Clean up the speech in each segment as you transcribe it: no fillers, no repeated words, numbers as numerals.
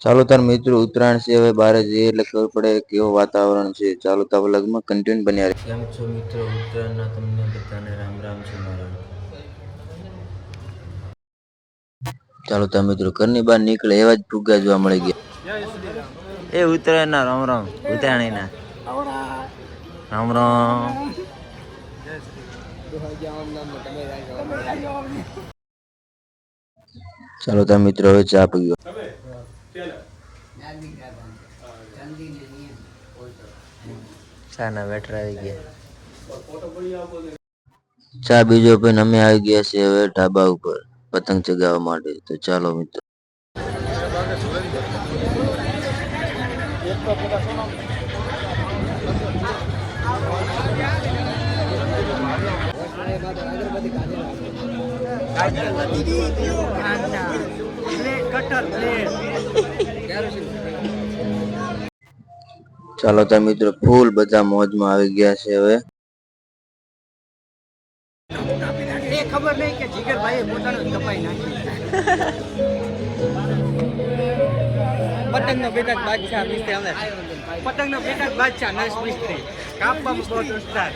ચાલો તાર મિત્રો ઉત્તરાયણ છે હવે બહાર જઈએ એટલે ખબર પડે કેવો વાતાવરણ છે. ચાલો તાર વ્લોગમાં કન્ટિન્યુ બન્યા રહે. કેમ છો મિત્રો, ઉત્તરાયણના તમને બધાને રામ રામ છે મારા. ચાલો તાર મિત્રો ઘરની બહાર નીકળે એવા જ ફુગ્ગા જોવા મળી ગયા. એ ઉત્તરાયણના રામ રામ, ઉત્તરાયણના રામ રામ. ચાલો તાર મિત્રો હવે ચા પીવા. ચા ના વેટર આવી ગયા. ચા બીજો પણ અમે આવી ગયા છે હવે ઢાબા ઉપર પતંગ ચગાવવા માટે. તો ચાલો મિત્રો. ચાલો તાર મિત્રો ફૂલ બધા મોજમાં આવી ગયા છે હવે. ખબર નહીં કે જીગરભાઈએ પોતાનું કપાઈ નાખ્યું. પતંગનો બેટા બાદશાહ મિસ્ત્રી અમે પતંગનો બેટા બાદશાહ નરેશ મિસ્ત્રી કાપવામાં બહુ દોસ્તાર.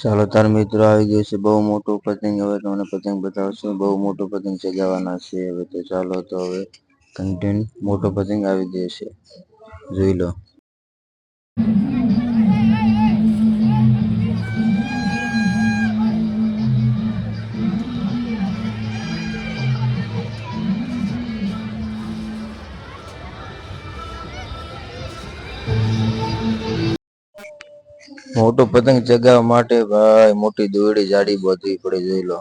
ચાલો તાર મિત્રો આવી ગયું છે બહુ મોટું પતંગ. હવે તમને પતંગ બતાવશું. બહુ મોટું પતંગ ચગાવવાના છે હવે. તો ચાલો તો હવે કન્ટેન્ટ મોટો પતંગ આવી ગયો છે, જોઈ લો. મોટો પતંગ ચગાવવા માટે ભાઈ મોટી દોરડી જાડી બાંધવી પડે, જોઈ લો.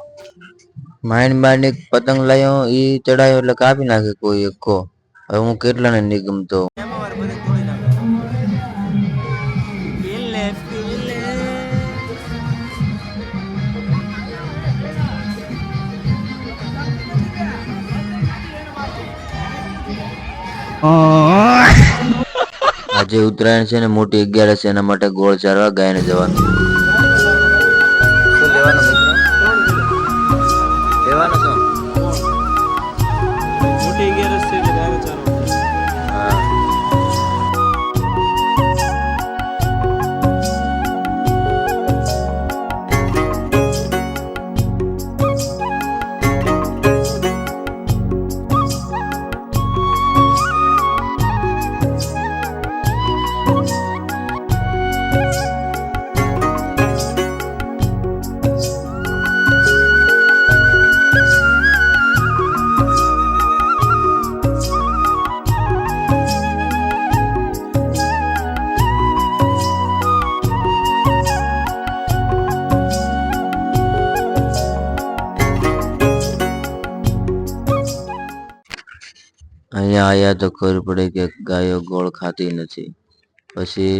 માંડ માંડ એક પતંગ લાયો ઈ ચડાયો એટલે કાપી નાખે કોઈ એકો. હવે હું કેટલાને નહીં ગમતો. આજે ઉત્તરાયણ છે ને મોટી 11 છે, એના માટે ગોળ ચારવા ગાયને જવાનું. શું લેવાનું મિત્રો? લેવાનું શું? મોટી 11 છે કે ગાય ચારો. હા. અહીંયા આયા તો ખબર પડે કે ગાયો ગોળ ખાતી નથી. પછી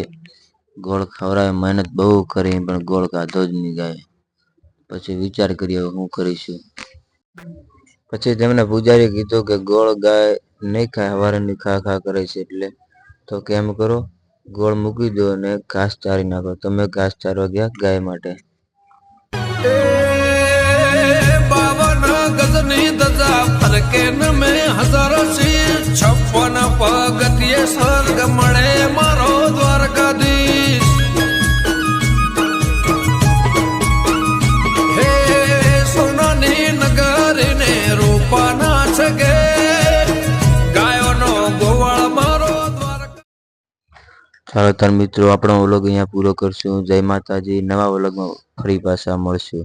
ગોળ ખવડાવે, મહેનત બહુ કરી પણ ગોળ ખાધો જ નહીં ગાય. પછી વિચાર કર્યો હું કરીશું. પછી તેમને પૂજારી કીધું કે ગોળ ગાય નહીં ખાય, હવારની ખા ખા કરે છે, એટલે તો કેમ કરો ગોળ મૂકી દો અને ઘાસ ચારી નાખો. તમે ઘાસ ચારવા ગયા ગાય માટે. ગજની દજા ફરકે નમે હજારો સી 56 પગથિયે સ્વર્ગ મળે મારો દ્વારકાધીશ. હે સોનાની નગરીને રૂપાના છગે ગાયોનો ગોવાળ મારો દ્વારકા. ચાલો તાર મિત્રો આપણો વ્લોગ અહીંયા પૂરો કરશું. જય માતાજી. નવા વ્લોગમાં ફરી પાછા મળશું.